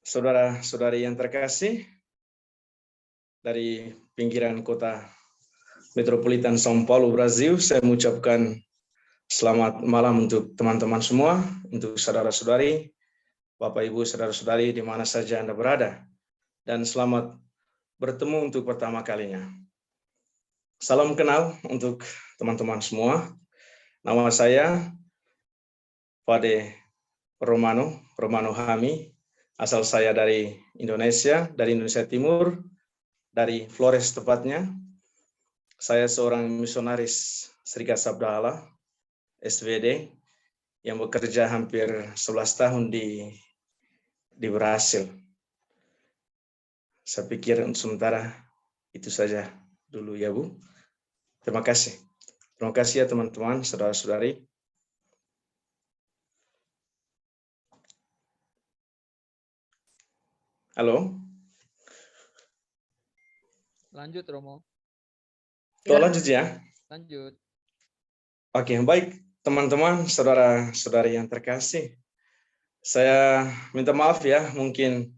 Saudara-saudari yang terkasih, dari pinggiran kota metropolitan São Paulo, Brasil, saya mengucapkan selamat malam untuk teman-teman semua, untuk saudara-saudari, Bapak Ibu, saudara-saudari di mana saja Anda berada, dan selamat bertemu untuk pertama kalinya. Salam kenal untuk teman-teman semua. Nama saya Pade Romano Hami. Asal saya dari Indonesia Timur, dari Flores tepatnya. Saya seorang misionaris Serikat Sabda Allah, SVD, yang bekerja hampir 11 tahun di Brasil. Saya pikir untuk sementara itu saja dulu ya Bu. Terima kasih. Terima kasih ya teman-teman, saudara-saudari. Halo. Lanjut Romo. Lanjut ya. Lanjut. Oke, baik teman-teman, saudara-saudari yang terkasih. Saya minta maaf ya, mungkin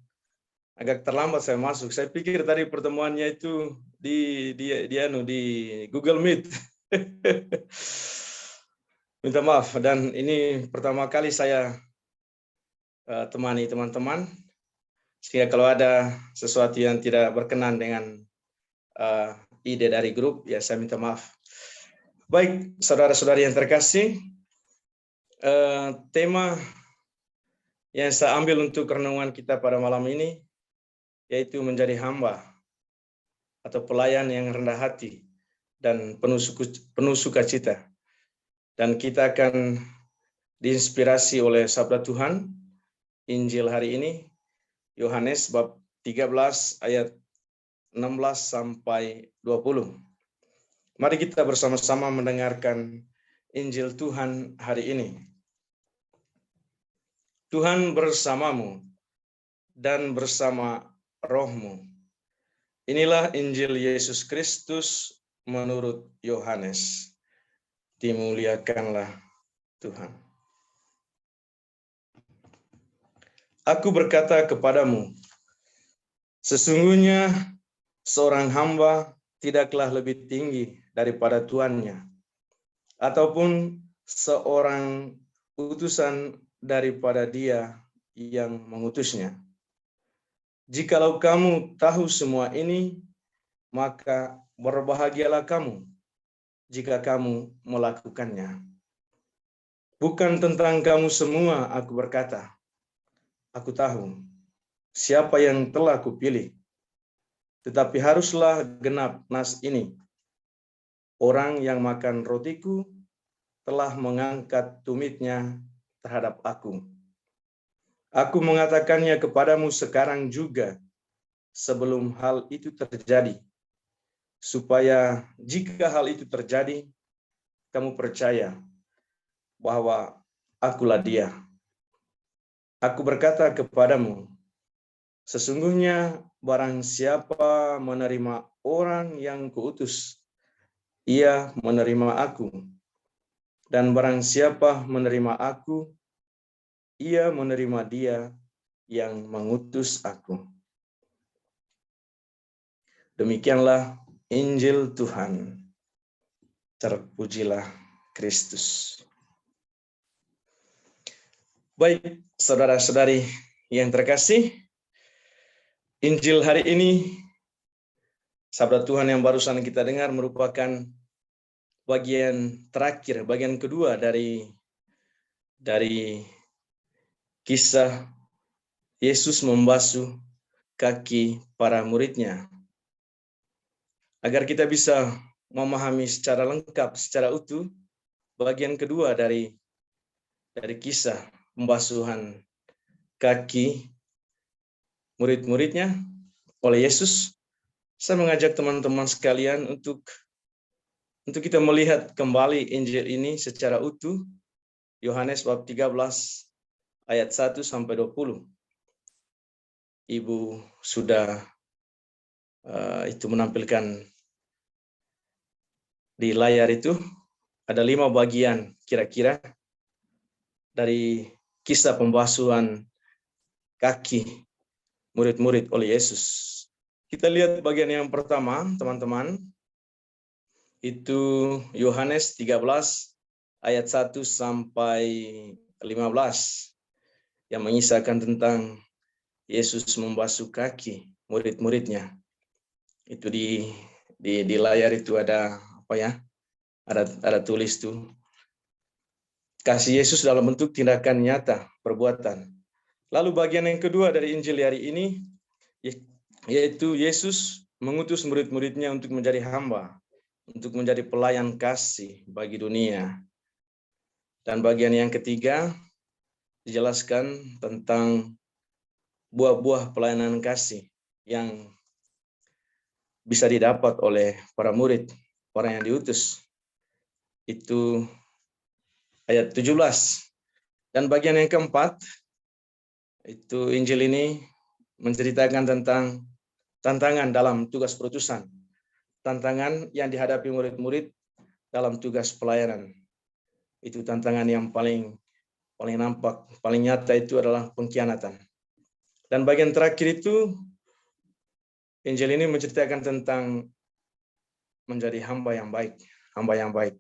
agak terlambat saya masuk. Saya pikir tadi pertemuannya itu di Google Meet. Minta maaf, dan ini pertama kali saya temani teman-teman. Sehingga kalau ada sesuatu yang tidak berkenan dengan ide dari grup, ya saya minta maaf. Baik, saudara-saudari yang terkasih, tema yang saya ambil untuk renungan kita pada malam ini, yaitu menjadi hamba atau pelayan yang rendah hati dan penuh sukacita. Dan kita akan diinspirasi oleh sabda Tuhan, Injil hari ini, Yohanes bab 13 ayat 16 sampai 20. Mari kita bersama-sama mendengarkan Injil Tuhan hari ini. Tuhan bersamamu dan bersama rohmu. Inilah Injil Yesus Kristus menurut Yohanes. Dimuliakanlah Tuhan. Aku berkata kepadamu, sesungguhnya seorang hamba tidaklah lebih tinggi daripada tuannya, ataupun seorang utusan daripada dia yang mengutusnya. Jikalau kamu tahu semua ini, maka berbahagialah kamu jika kamu melakukannya. Bukan tentang kamu semua aku berkata, aku tahu siapa yang telah kupilih, tetapi haruslah genap nas ini. Orang yang makan rotiku telah mengangkat tumitnya terhadap aku. Aku mengatakannya kepadamu sekarang juga, sebelum hal itu terjadi, supaya jika hal itu terjadi, kamu percaya bahwa akulah dia. Aku berkata kepadamu, sesungguhnya barang siapa menerima orang yang kuutus, ia menerima aku. Dan barang siapa menerima aku, ia menerima dia yang mengutus aku. Demikianlah Injil Tuhan. Terpujilah Kristus. Baik, saudara-saudari yang terkasih, Injil hari ini, sabda Tuhan yang barusan kita dengar merupakan bagian terakhir, bagian kedua dari kisah Yesus membasuh kaki para muridnya. Agar kita bisa memahami secara lengkap, secara utuh, bagian kedua dari kisah pembasuhan kaki murid-muridnya oleh Yesus, saya mengajak teman-teman sekalian untuk kita melihat kembali Injil ini secara utuh, Yohanes bab 13 ayat 1 sampai 20. Ibu sudah itu menampilkan di layar itu, ada 5 bagian kira-kira dari kisah pembasuhan kaki murid-murid oleh Yesus. Kita lihat bagian yang pertama, teman-teman. Itu Yohanes 13 ayat 1 sampai 15 yang mengisahkan tentang Yesus membasuh kaki murid-muridnya. Itu di layar itu ada apa ya? Ada tulis tuh. Kasih Yesus dalam bentuk tindakan nyata, perbuatan. Lalu bagian yang kedua dari Injil hari ini, yaitu Yesus mengutus murid-muridnya untuk menjadi hamba, untuk menjadi pelayan kasih bagi dunia. Dan bagian yang ketiga, dijelaskan tentang buah-buah pelayanan kasih yang bisa didapat oleh para murid, orang yang diutus. Itu ayat 17. Dan bagian yang keempat, itu Injil ini menceritakan tentang tantangan dalam tugas perutusan. Tantangan yang dihadapi murid-murid dalam tugas pelayanan. Itu tantangan yang paling nampak, paling nyata itu adalah pengkhianatan. Dan bagian terakhir itu, Injil ini menceritakan tentang menjadi hamba yang baik, hamba yang baik.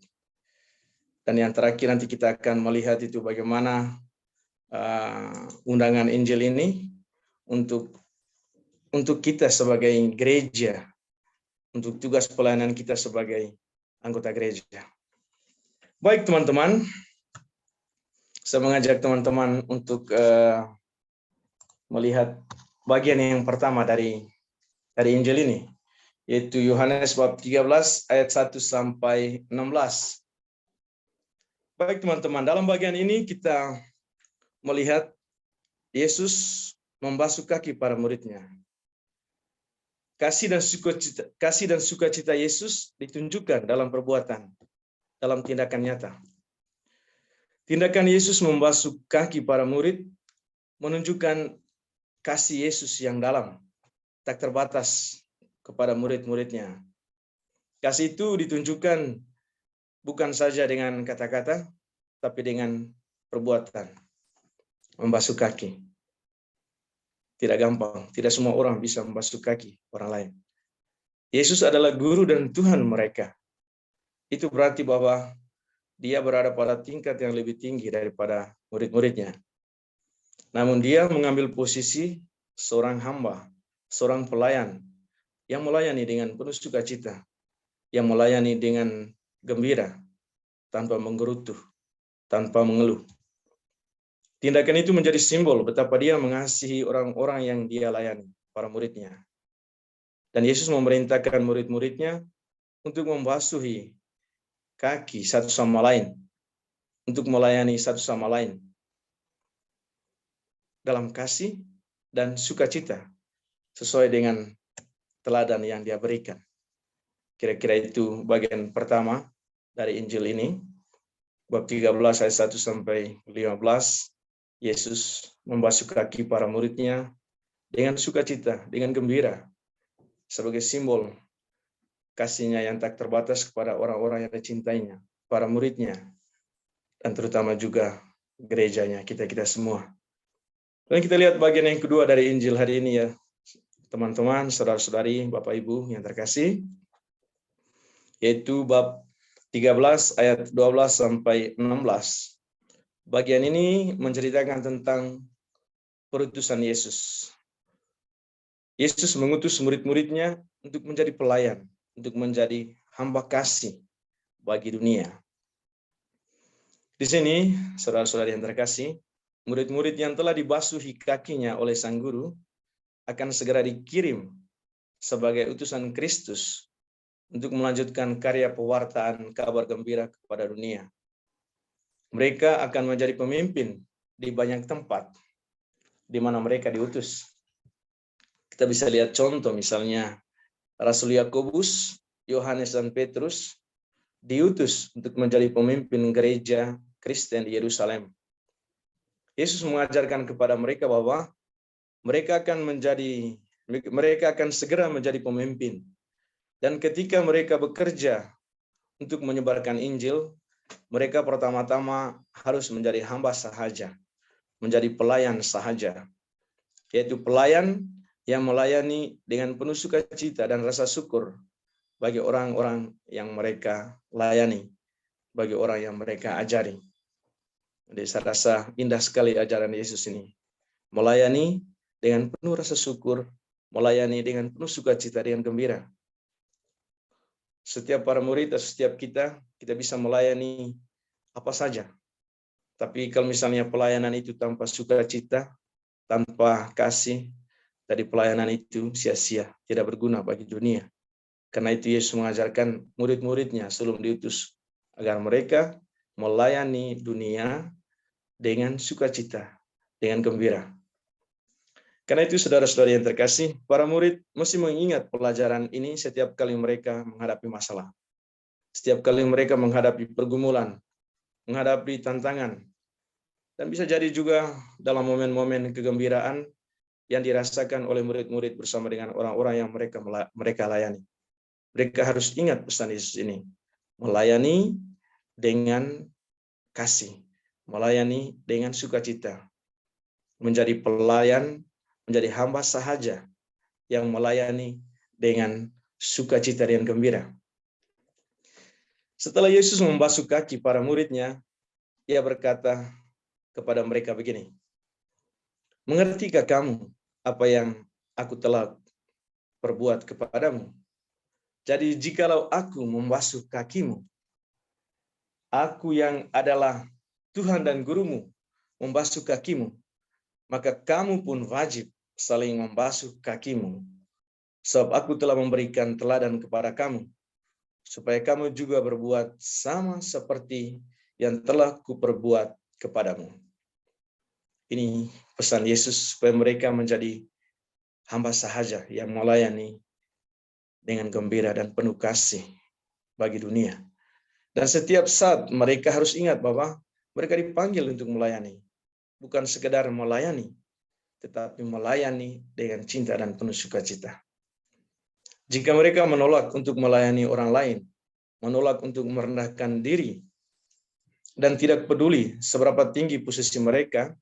Dan yang terakhir nanti kita akan melihat itu bagaimana undangan Injil ini untuk kita sebagai gereja, untuk tugas pelayanan kita sebagai anggota gereja. Baik teman-teman, saya mengajak teman-teman untuk melihat bagian yang pertama dari Injil ini, yaitu Yohanes bab 13 ayat 1 sampai 16. Baik teman-teman, dalam bagian ini kita melihat Yesus membasuh kaki para muridnya. Kasih dan sukacita Yesus ditunjukkan dalam perbuatan, dalam tindakan nyata. Tindakan Yesus membasuh kaki para murid menunjukkan kasih Yesus yang dalam, tak terbatas kepada murid-muridnya. Kasih itu ditunjukkan bukan saja dengan kata-kata, tapi dengan perbuatan. Membasuh kaki. Tidak gampang, tidak semua orang bisa membasuh kaki orang lain. Yesus adalah guru dan Tuhan mereka. Itu berarti bahwa dia berada pada tingkat yang lebih tinggi daripada murid-muridnya. Namun dia mengambil posisi seorang hamba, seorang pelayan, yang melayani dengan penuh sukacita, yang melayani dengan gembira, tanpa menggerutu, tanpa mengeluh. Tindakan itu menjadi simbol betapa dia mengasihi orang-orang yang dia layani, para muridnya. Dan Yesus memerintahkan murid-muridnya untuk membasuhi kaki satu sama lain, untuk melayani satu sama lain dalam kasih dan sukacita, sesuai dengan teladan yang dia berikan. Kira-kira itu bagian pertama dari Injil ini, bab 13 ayat 1 sampai 15. Yesus membasuh kaki para muridnya dengan sukacita, dengan gembira, sebagai simbol kasihnya yang tak terbatas kepada orang-orang yang dicintainya, para muridnya, dan terutama juga gerejanya, kita-kita semua. Dan kita lihat bagian yang kedua dari Injil hari ini ya, teman-teman, saudara-saudari, Bapak Ibu yang terkasih, yaitu bab 13 ayat 12 sampai 16. Bagian ini menceritakan tentang perutusan Yesus. Yesus mengutus murid-muridnya untuk menjadi pelayan, untuk menjadi hamba kasih bagi dunia. Di sini, saudara-saudari yang terkasih, murid-murid yang telah dibasuhi kakinya oleh sang guru akan segera dikirim sebagai utusan Kristus untuk melanjutkan karya pewartaan kabar gembira kepada dunia. Mereka akan menjadi pemimpin di banyak tempat di mana mereka diutus. Kita bisa lihat contoh misalnya Rasul Yakobus, Yohanes dan Petrus diutus untuk menjadi pemimpin gereja Kristen di Yerusalem. Yesus mengajarkan kepada mereka bahwa mereka akan segera menjadi pemimpin. Dan ketika mereka bekerja untuk menyebarkan Injil, mereka pertama-tama harus menjadi hamba sahaja, menjadi pelayan sahaja, yaitu pelayan yang melayani dengan penuh sukacita dan rasa syukur bagi orang-orang yang mereka layani, bagi orang yang mereka ajari. Jadi saya rasa indah sekali ajaran Yesus ini. Melayani dengan penuh rasa syukur, melayani dengan penuh sukacita, dengan gembira. Setiap para murid, setiap kita bisa melayani apa saja. Tapi kalau misalnya pelayanan itu tanpa sukacita, tanpa kasih, dari pelayanan itu sia-sia, tidak berguna bagi dunia. Karena itu Yesus mengajarkan murid-muridnya sebelum diutus, agar mereka melayani dunia dengan sukacita, dengan gembira. Karena itu saudara-saudari yang terkasih, para murid mesti mengingat pelajaran ini setiap kali mereka menghadapi masalah. Setiap kali mereka menghadapi pergumulan, menghadapi tantangan. Dan bisa jadi juga dalam momen-momen kegembiraan yang dirasakan oleh murid-murid bersama dengan orang-orang yang mereka layani. Mereka harus ingat pesan Yesus ini. Melayani dengan kasih. Melayani dengan sukacita. Menjadi pelayan, menjadi hamba sahaja yang melayani dengan sukacita dan gembira. Setelah Yesus membasuh kaki para muridnya, ia berkata kepada mereka begini, "Mengertikah kamu apa yang aku telah perbuat kepadamu? Jadi jikalau aku membasuh kakimu, aku yang adalah Tuhan dan gurumu membasuh kakimu, maka kamu pun wajib saling membasuh kakimu. Sebab aku telah memberikan teladan kepada kamu, supaya kamu juga berbuat sama seperti yang telah kuperbuat kepadamu." Ini pesan Yesus supaya mereka menjadi hamba sahaja yang melayani dengan gembira dan penuh kasih bagi dunia. Dan setiap saat mereka harus ingat bahwa mereka dipanggil untuk melayani. Bukan sekedar melayani, tetapi melayani dengan cinta dan penuh sukacita. Jika mereka menolak untuk melayani orang lain, menolak untuk merendahkan diri, dan tidak peduli seberapa tinggi posisi mereka,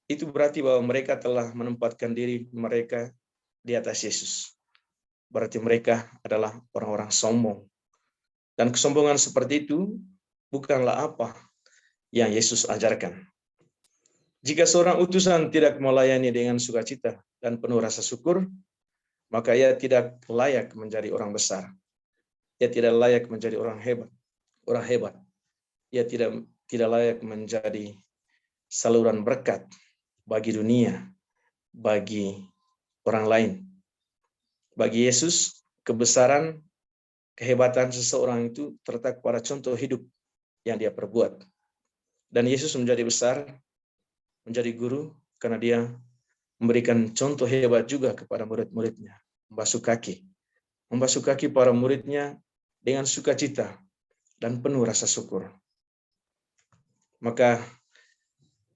itu berarti bahwa mereka telah menempatkan diri mereka di atas Yesus. Berarti mereka adalah orang-orang sombong. Dan kesombongan seperti itu bukanlah apa yang Yesus ajarkan. Jika seorang utusan tidak melayani dengan sukacita dan penuh rasa syukur, maka ia tidak layak menjadi orang besar. Ia tidak layak menjadi orang hebat. Ia tidak layak menjadi saluran berkat bagi dunia, bagi orang lain. Bagi Yesus, kebesaran, kehebatan seseorang itu terletak pada contoh hidup yang dia perbuat. Dan Yesus menjadi besar, menjadi guru, karena dia memberikan contoh hebat juga kepada murid-muridnya. Membasuh kaki para muridnya dengan sukacita dan penuh rasa syukur. Maka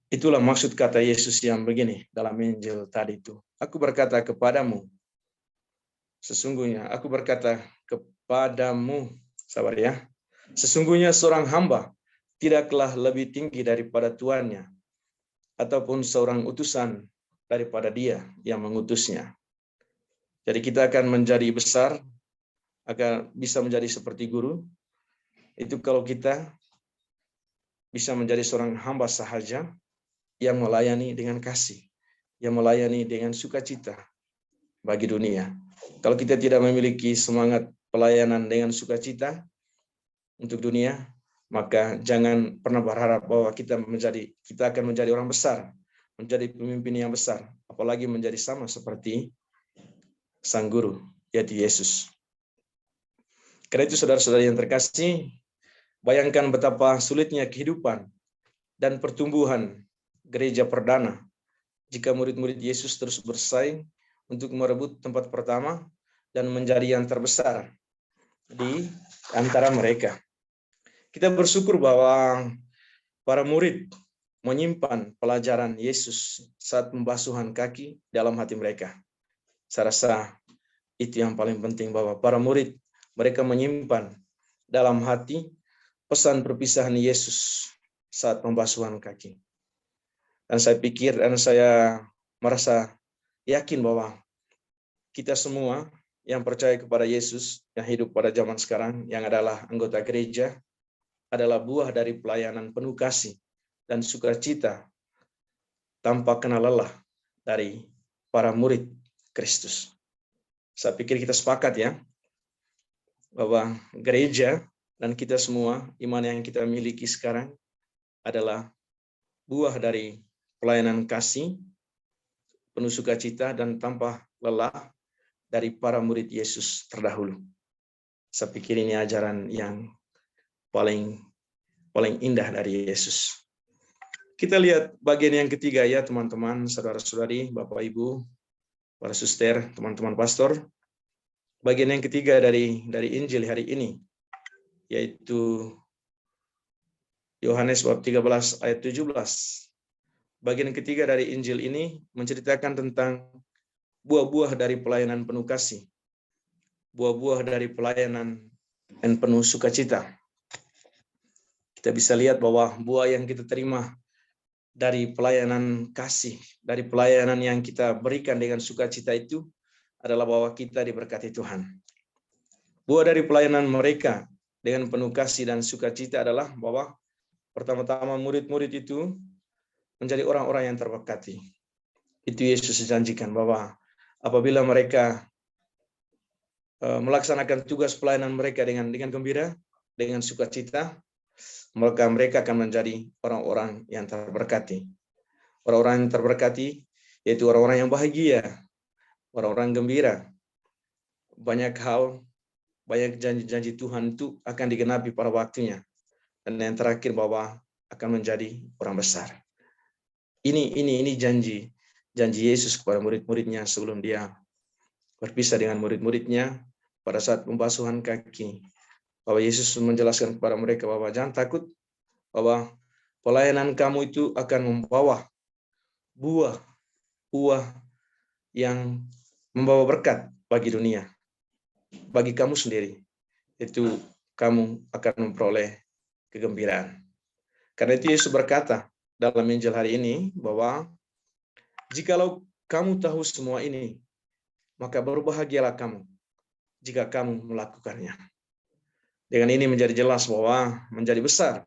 itulah maksud kata Yesus yang begini dalam Injil tadi itu. Aku berkata kepadamu, sabar ya, sesungguhnya seorang hamba tidaklah lebih tinggi daripada tuannya, ataupun seorang utusan daripada dia yang mengutusnya. Jadi kita akan menjadi besar, akan bisa menjadi seperti guru, itu kalau kita bisa menjadi seorang hamba sahaja yang melayani dengan kasih, yang melayani dengan sukacita bagi dunia. Kalau kita tidak memiliki semangat pelayanan dengan sukacita untuk dunia, maka jangan pernah berharap bahwa kita akan menjadi orang besar, menjadi pemimpin yang besar, apalagi menjadi sama seperti sang guru, yaitu Yesus. Karena itu saudara-saudari yang terkasih, bayangkan betapa sulitnya kehidupan dan pertumbuhan gereja perdana jika murid-murid Yesus terus bersaing untuk merebut tempat pertama dan menjadi yang terbesar di antara mereka. Kita bersyukur bahwa para murid menyimpan pelajaran Yesus saat pembasuhan kaki dalam hati mereka. Saya rasa itu yang paling penting, bahwa para murid mereka menyimpan dalam hati pesan perpisahan Yesus saat pembasuhan kaki. Dan saya pikir dan saya merasa yakin bahwa kita semua yang percaya kepada Yesus, yang hidup pada zaman sekarang, yang adalah anggota gereja, adalah buah dari pelayanan penuh kasih dan sukacita tanpa kenal lelah dari para murid Kristus. Saya pikir kita sepakat ya, bahwa gereja dan kita semua, iman yang kita miliki sekarang adalah buah dari pelayanan kasih, penuh sukacita dan tanpa lelah dari para murid Yesus terdahulu. Saya pikir ini ajaran yang paling indah dari Yesus. Kita lihat bagian yang ketiga ya teman-teman, saudara-saudari, Bapak Ibu, para suster, teman-teman pastor. Bagian yang ketiga dari Injil hari ini, yaitu Yohanes bab 13 ayat 17. Bagian ketiga dari Injil ini menceritakan tentang buah-buah dari pelayanan penuh kasih. Buah-buah dari pelayanan dan penuh sukacita. Kita bisa lihat bahwa buah yang kita terima dari pelayanan kasih, dari pelayanan yang kita berikan dengan sukacita itu adalah bahwa kita diberkati Tuhan. Buah dari pelayanan mereka dengan penuh kasih dan sukacita adalah bahwa pertama-tama murid-murid itu menjadi orang-orang yang terberkati. Itu Yesus janjikan bahwa apabila mereka melaksanakan tugas pelayanan mereka dengan gembira, dengan sukacita, maka mereka akan menjadi orang-orang yang terberkati. Orang-orang yang terberkati yaitu orang-orang yang bahagia, orang-orang gembira. Banyak hal, banyak janji-janji Tuhan itu akan digenapi pada waktunya. Dan yang terakhir bahwa akan menjadi orang besar. Ini janji Yesus kepada murid-muridnya sebelum dia berpisah dengan murid-muridnya pada saat pembasuhan kaki. Bahwa Yesus menjelaskan kepada mereka bahwa jangan takut, bahwa pelayanan kamu itu akan membawa buah yang membawa berkat bagi dunia, bagi kamu sendiri. Itu kamu akan memperoleh kegembiraan. Karena itu Yesus berkata dalam Injil hari ini bahwa jikalau kamu tahu semua ini, maka berbahagialah kamu jika kamu melakukannya. Dengan ini menjadi jelas bahwa menjadi besar,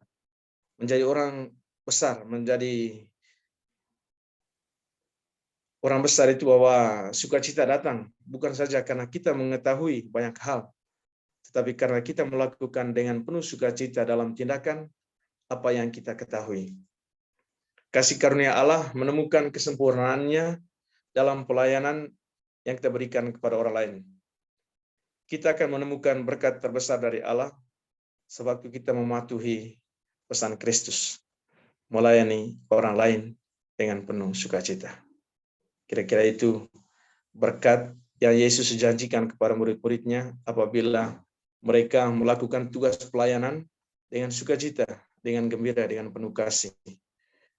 menjadi orang besar, menjadi orang besar itu bahwa sukacita datang bukan saja karena kita mengetahui banyak hal, tetapi karena kita melakukan dengan penuh sukacita dalam tindakan apa yang kita ketahui. Kasih karunia Allah menemukan kesempurnaannya dalam pelayanan yang kita berikan kepada orang lain. Kita akan menemukan berkat terbesar dari Allah sebab kita mematuhi pesan Kristus, melayani orang lain dengan penuh sukacita. Kira-kira itu berkat yang Yesus janjikan kepada murid-muridnya apabila mereka melakukan tugas pelayanan dengan sukacita, dengan gembira, dengan penuh kasih.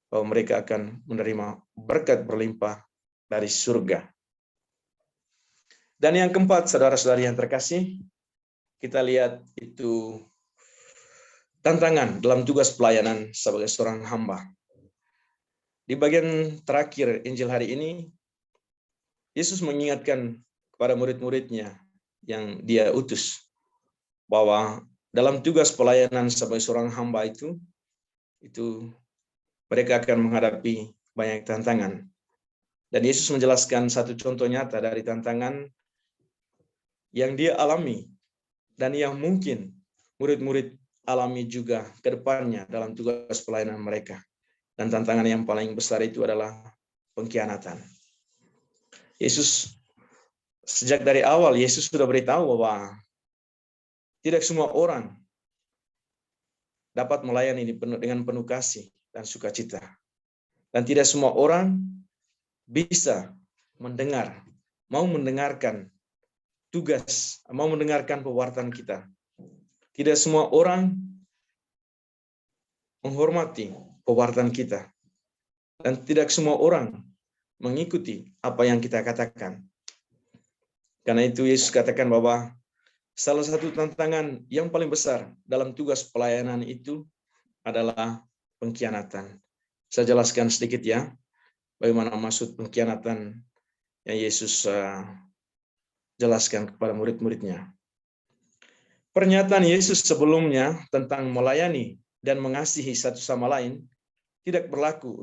Bahwa mereka akan menerima berkat berlimpah dari surga. Dan yang keempat, saudara-saudari yang terkasih, kita lihat itu tantangan dalam tugas pelayanan sebagai seorang hamba. Di bagian terakhir Injil hari ini, Yesus mengingatkan kepada murid-muridnya yang dia utus, bahwa dalam tugas pelayanan sebagai seorang hamba itu mereka akan menghadapi banyak tantangan. Dan Yesus menjelaskan satu contoh nyata dari tantangan yang dia alami dan yang mungkin murid-murid alami juga ke depannya dalam tugas pelayanan mereka. Dan tantangan yang paling besar itu adalah pengkhianatan. Yesus, sejak dari awal, Yesus sudah beritahu bahwa tidak semua orang dapat melayani dengan penuh kasih dan sukacita. Dan tidak semua orang bisa mau mendengarkan tugas, mau mendengarkan pewartaan kita. Tidak semua orang menghormati pewartaan kita. Dan tidak semua orang mengikuti apa yang kita katakan. Karena itu Yesus katakan bahwa salah satu tantangan yang paling besar dalam tugas pelayanan itu adalah pengkhianatan. Saya jelaskan sedikit ya, bagaimana maksud pengkhianatan yang Yesus jelaskan kepada murid-muridnya. Pernyataan Yesus sebelumnya tentang melayani dan mengasihi satu sama lain tidak berlaku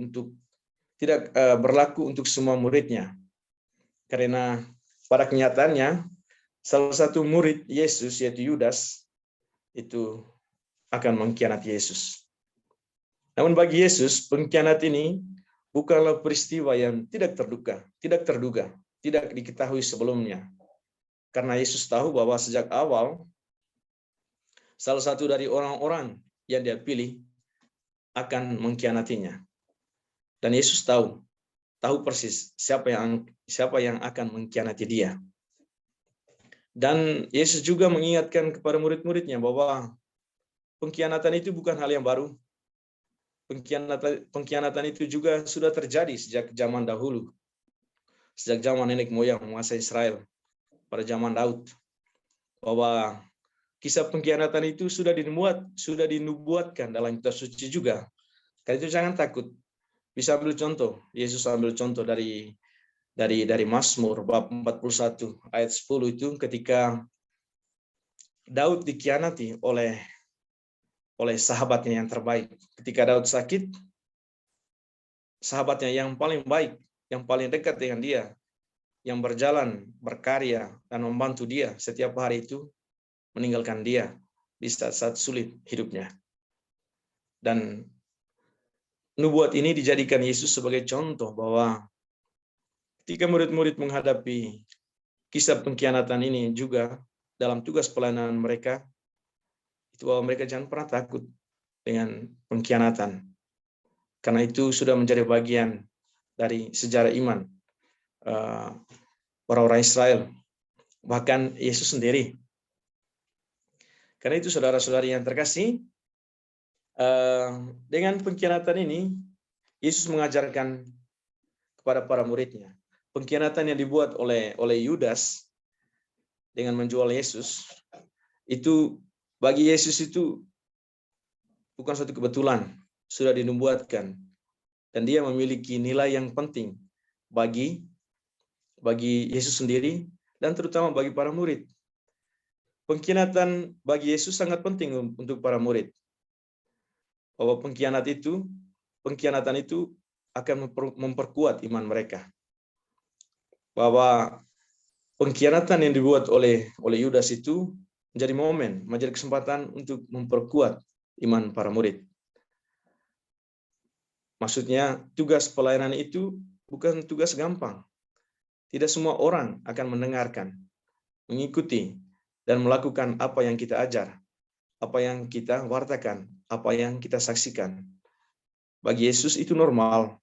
untuk semua muridnya. Karena pada kenyataannya salah satu murid Yesus yaitu Yudas itu akan mengkhianati Yesus. Namun bagi Yesus pengkhianat ini bukanlah peristiwa yang tidak terduga, tidak diketahui sebelumnya. Karena Yesus tahu bahwa sejak awal salah satu dari orang-orang yang dia pilih akan mengkhianatinya. Dan Yesus tahu persis siapa yang akan mengkhianati dia. Dan Yesus juga mengingatkan kepada murid-muridnya bahwa pengkhianatan itu bukan hal yang baru. Pengkhianatan itu juga sudah terjadi sejak zaman dahulu. Sejak zaman nenek moyang menguasai Israel pada zaman Daud. Bahwa kisah pengkhianatan itu sudah dinubuatkan dalam kitab suci juga. Karena itu jangan takut. Bisa ambil contoh. Yesus ambil contoh dari Mazmur bab 41 ayat 10 itu ketika Daud dikhianati oleh sahabatnya yang terbaik. Ketika Daud sakit, sahabatnya yang paling baik, yang paling dekat dengan dia, yang berjalan, berkarya, dan membantu dia setiap hari itu, meninggalkan dia di saat-saat sulit hidupnya. Dan nubuat ini dijadikan Yesus sebagai contoh bahwa ketika murid-murid menghadapi kisah pengkhianatan ini juga dalam tugas pelayanan mereka, itu bahwa mereka jangan pernah takut dengan pengkhianatan. Karena itu sudah menjadi bagian dari sejarah iman orang-orang Israel, bahkan Yesus sendiri. Karena itu saudara-saudari yang terkasih, dengan pengkhianatan ini, Yesus mengajarkan kepada para muridnya. Pengkhianatan yang dibuat oleh Yudas dengan menjual Yesus, itu bagi Yesus itu bukan suatu kebetulan, sudah dinubuatkan. Dan dia memiliki nilai yang penting bagi Yesus sendiri dan terutama bagi para murid. Pengkhianatan bagi Yesus sangat penting untuk para murid. Bahwa pengkhianatan itu akan memperkuat iman mereka. Bahwa pengkhianatan yang dibuat oleh Yudas itu menjadi kesempatan untuk memperkuat iman para murid. Maksudnya tugas pelayanan itu bukan tugas gampang. Tidak semua orang akan mendengarkan, mengikuti, dan melakukan apa yang kita ajar, apa yang kita wartakan, apa yang kita saksikan. Bagi Yesus itu normal.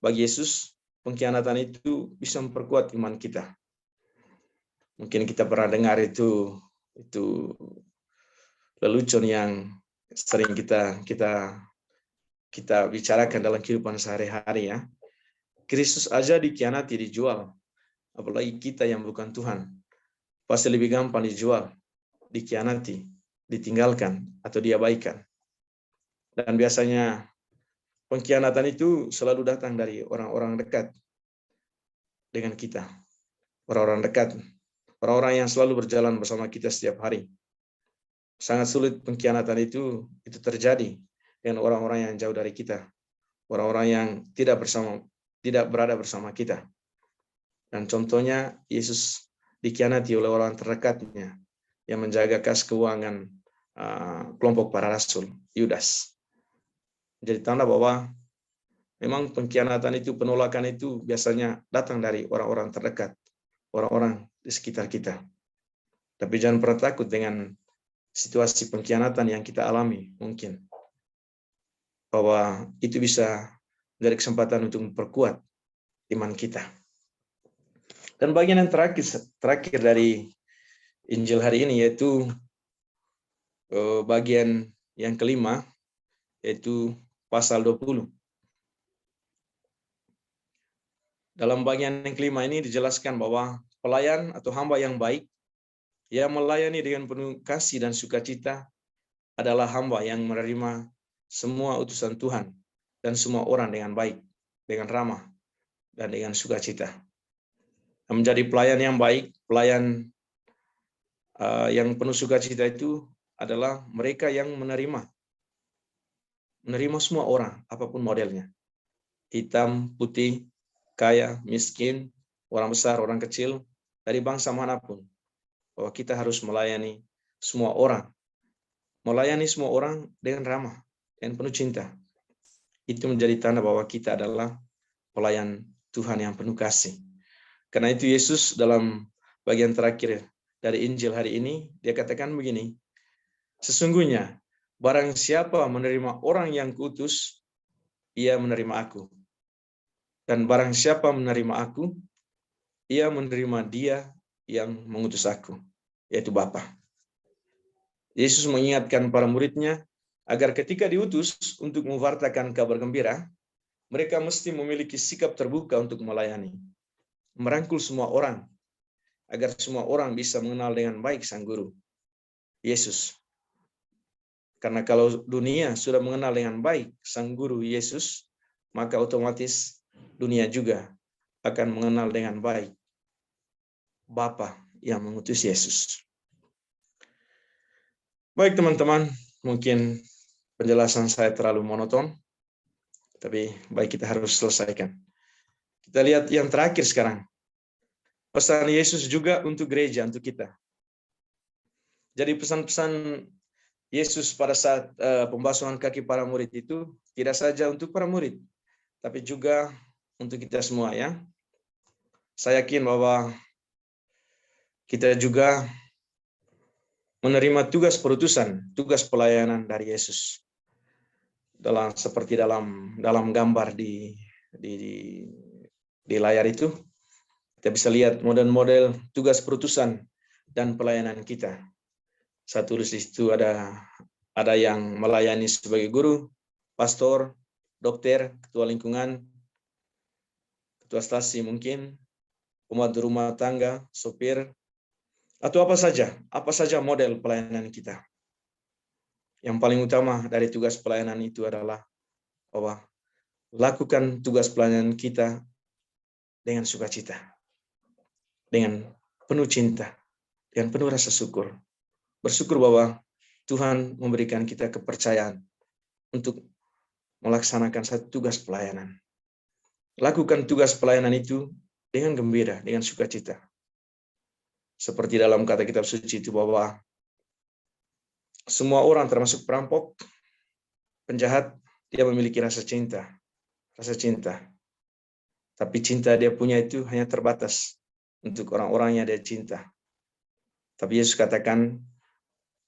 Bagi Yesus, pengkhianatan itu bisa memperkuat iman kita. Mungkin kita pernah dengar itu lelucon yang sering kita bicarakan dalam kehidupan sehari-hari ya. Kristus aja dikhianati, dijual. Apalagi kita yang bukan Tuhan. Pasti lebih gampang dijual, dikhianati, ditinggalkan, atau diabaikan. Dan biasanya pengkhianatan itu selalu datang dari orang-orang dekat dengan kita. Orang-orang dekat, orang-orang yang selalu berjalan bersama kita setiap hari. Sangat sulit pengkhianatan itu terjadi dengan orang-orang yang jauh dari kita. Orang-orang yang tidak berada bersama kita. Dan contohnya Yesus dikhianati oleh orang terdekatnya yang menjaga kas keuangan kelompok para rasul, Yudas. Jadi tanda bahwa memang pengkhianatan itu, penolakan itu biasanya datang dari orang-orang terdekat, orang-orang di sekitar kita. Tapi jangan pernah takut dengan situasi pengkhianatan yang kita alami mungkin. Bahwa itu bisa menjadi kesempatan untuk memperkuat iman kita. Dan bagian yang terakhir dari Injil hari ini yaitu bagian yang kelima, yaitu pasal 20. Dalam bagian yang kelima ini dijelaskan bahwa pelayan atau hamba yang baik, yang melayani dengan penuh kasih dan sukacita adalah hamba yang menerima semua utusan Tuhan dan semua orang dengan baik, dengan ramah, dan dengan sukacita. Menjadi pelayan yang baik, pelayan yang penuh sukacita itu adalah mereka yang menerima semua orang, apapun modelnya. Hitam, putih, kaya, miskin, orang besar, orang kecil, dari bangsa manapun. Bahwa kita harus melayani semua orang. Melayani semua orang dengan ramah dan penuh cinta. Itu menjadi tanda bahwa kita adalah pelayan Tuhan yang penuh kasih. Karena itu Yesus dalam bagian terakhir dari Injil hari ini, dia katakan begini, sesungguhnya barang siapa menerima orang yang kuutus, ia menerima aku. Dan barang siapa menerima aku, ia menerima dia yang mengutus aku, yaitu Bapa. Yesus mengingatkan para muridnya agar ketika diutus untuk mewartakan kabar gembira, mereka mesti memiliki sikap terbuka untuk melayani, merangkul semua orang, agar semua orang bisa mengenal dengan baik Sang Guru, Yesus. Karena kalau dunia sudah mengenal dengan baik Sang Guru Yesus, maka otomatis dunia juga akan mengenal dengan baik Bapa yang mengutus Yesus. Baik teman-teman, mungkin penjelasan saya terlalu monoton, tapi baik kita harus selesaikan. Kita lihat yang terakhir sekarang. Pesan Yesus juga untuk gereja, untuk kita. Jadi pesan-pesan Yesus pada saat pembasuhan kaki para murid itu tidak saja untuk para murid, tapi juga untuk kita semua ya. Saya yakin bahwa kita juga menerima tugas perutusan, tugas pelayanan dari Yesus. Seperti dalam gambar di layar itu, kita bisa lihat model-model tugas perutusan dan pelayanan kita. Saya tulis di situ ada yang melayani sebagai guru, pastor, dokter, ketua lingkungan, ketua stasi mungkin, pembantu rumah tangga, sopir, atau apa saja model pelayanan kita. Yang paling utama dari tugas pelayanan itu adalah bahwa lakukan tugas pelayanan kita dengan sukacita, dengan penuh cinta, dengan penuh rasa syukur. Bersyukur bahwa Tuhan memberikan kita kepercayaan untuk melaksanakan satu tugas pelayanan. Lakukan tugas pelayanan itu dengan gembira, dengan sukacita. Seperti dalam kata kitab suci itu bahwa semua orang termasuk perampok, penjahat, dia memiliki rasa cinta. Tapi cinta dia punya itu hanya terbatas untuk orang-orang yang dia cinta. Tapi Yesus katakan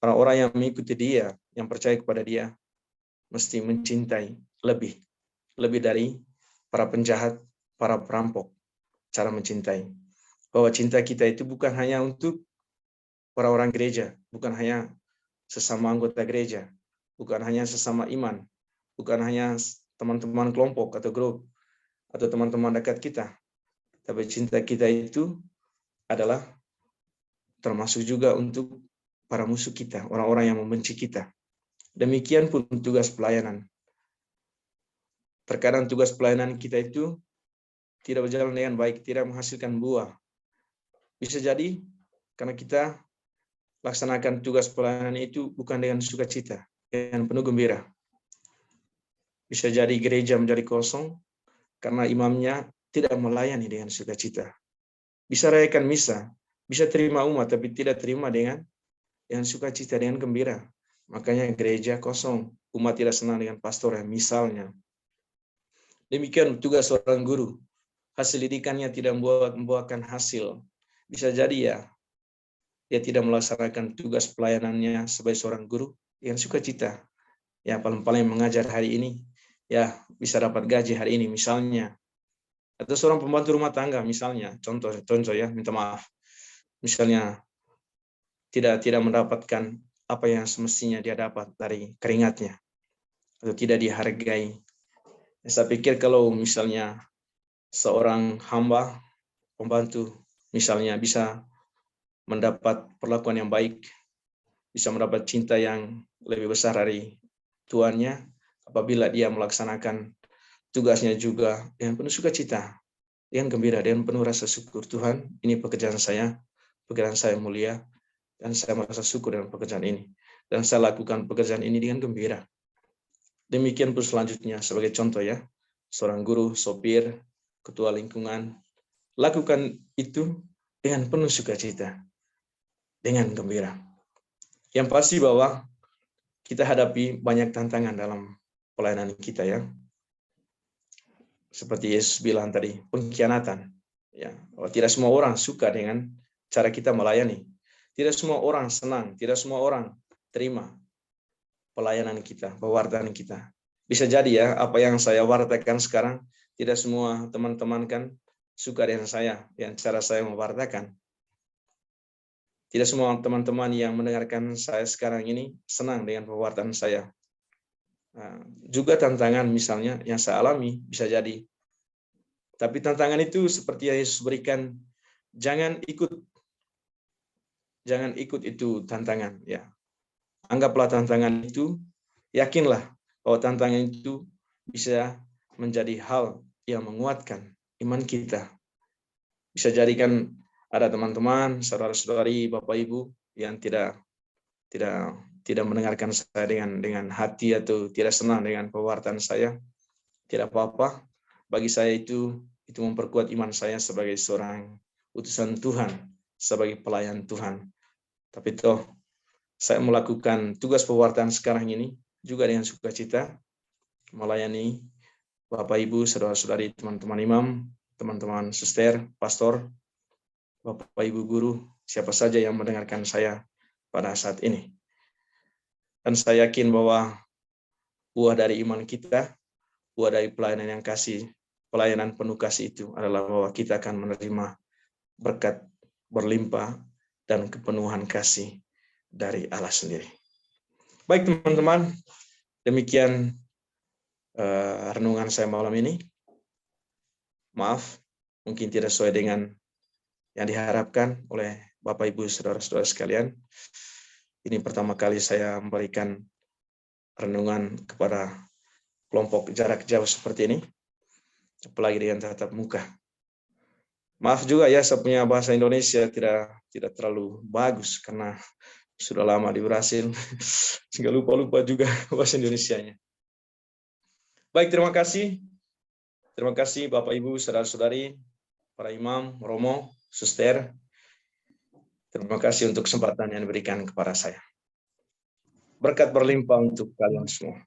orang-orang yang mengikuti dia, yang percaya kepada dia, mesti mencintai lebih dari para penjahat, para perampok, cara mencintai. Bahwa cinta kita itu bukan hanya untuk para orang gereja, bukan hanya sesama anggota gereja, bukan hanya sesama iman, bukan hanya teman-teman kelompok atau grup, atau teman-teman dekat kita. Tapi cinta kita itu adalah termasuk juga untuk para musuh kita, orang-orang yang membenci kita. Demikian pun tugas pelayanan. Terkadang tugas pelayanan kita itu tidak berjalan dengan baik, tidak menghasilkan buah. Bisa jadi karena kita laksanakan tugas pelayanan itu bukan dengan sukacita, dengan penuh gembira. Bisa jadi gereja menjadi kosong karena imamnya tidak melayani dengan sukacita. Bisa rayakan misa, bisa terima umat, tapi tidak terima dengan sukacita, dengan gembira. Makanya gereja kosong, umat tidak senang dengan pastor misalnya. Demikian tugas seorang guru. Hasil didikannya tidak membuahkan hasil. Bisa jadi dia tidak melaksanakan tugas pelayanannya sebagai seorang guru dengan sukacita. Ya paling-paling mengajar hari ini, bisa dapat gaji hari ini misalnya. Atau seorang pembantu rumah tangga misalnya, contoh minta maaf. Misalnya tidak mendapatkan apa yang semestinya dia dapat dari keringatnya, atau tidak dihargai. Saya pikir kalau misalnya seorang hamba, pembantu misalnya bisa mendapat perlakuan yang baik, bisa mendapat cinta yang lebih besar dari tuannya apabila dia melaksanakan tugasnya juga dengan penuh sukacita. dengan gembira, dengan penuh rasa syukur. Tuhan, ini pekerjaan saya mulia, dan saya merasa syukur dengan pekerjaan ini. Dan saya lakukan pekerjaan ini dengan gembira. Demikian pun selanjutnya, sebagai contoh ya, seorang guru, sopir, ketua lingkungan, lakukan itu dengan penuh sukacita, dengan gembira. Yang pasti bahwa kita hadapi banyak tantangan dalam pelayanan kita ya. Seperti Yesus bilang tadi, pengkhianatan. Ya, tidak semua orang suka dengan cara kita melayani. Tidak semua orang senang, tidak semua orang terima pelayanan kita, pewartaan kita. Bisa jadi ya, apa yang saya wartakan sekarang, tidak semua teman-teman kan suka dengan saya, yang cara saya mewartakan. Tidak semua teman-teman yang mendengarkan saya sekarang ini senang dengan pewartaan saya. Nah, juga tantangan misalnya yang saya alami bisa jadi. Tapi tantangan itu seperti yang Yesus berikan, jangan ikut itu tantangan ya. Anggaplah tantangan itu, yakinlah bahwa tantangan itu bisa menjadi hal yang menguatkan iman kita. Bisa jadikan ada teman-teman, saudara-saudari, Bapak Ibu yang tidak mendengarkan saya dengan hati atau tidak senang dengan pewartaan saya. Tidak apa-apa. Bagi saya itu memperkuat iman saya sebagai seorang utusan Tuhan, sebagai pelayan Tuhan. Tapi toh saya melakukan tugas pewartaan sekarang ini juga dengan sukacita, melayani Bapak Ibu, saudara-saudari, teman-teman imam, teman-teman suster, pastor, Bapak Ibu guru, siapa saja yang mendengarkan saya pada saat ini. Dan saya yakin bahwa buah dari iman kita, buah dari pelayanan yang kasih, pelayanan penuh kasih itu adalah bahwa kita akan menerima berkat berlimpah dan kepenuhan kasih dari Allah sendiri. Baik teman-teman, demikian renungan saya malam ini. Maaf, mungkin tidak sesuai dengan yang diharapkan oleh Bapak Ibu saudara-saudara sekalian. Ini pertama kali saya memberikan renungan kepada kelompok jarak jauh seperti ini, apalagi dengan tatap muka. Maaf juga ya, saya punya bahasa Indonesia tidak terlalu bagus karena sudah lama di Brasil, sehingga lupa-lupa juga bahasa Indonesianya. Baik, terima kasih. Terima kasih Bapak Ibu, saudara-saudari, para imam, romo, suster. Terima kasih untuk kesempatan yang diberikan kepada saya. Berkat berlimpah untuk kalian semua.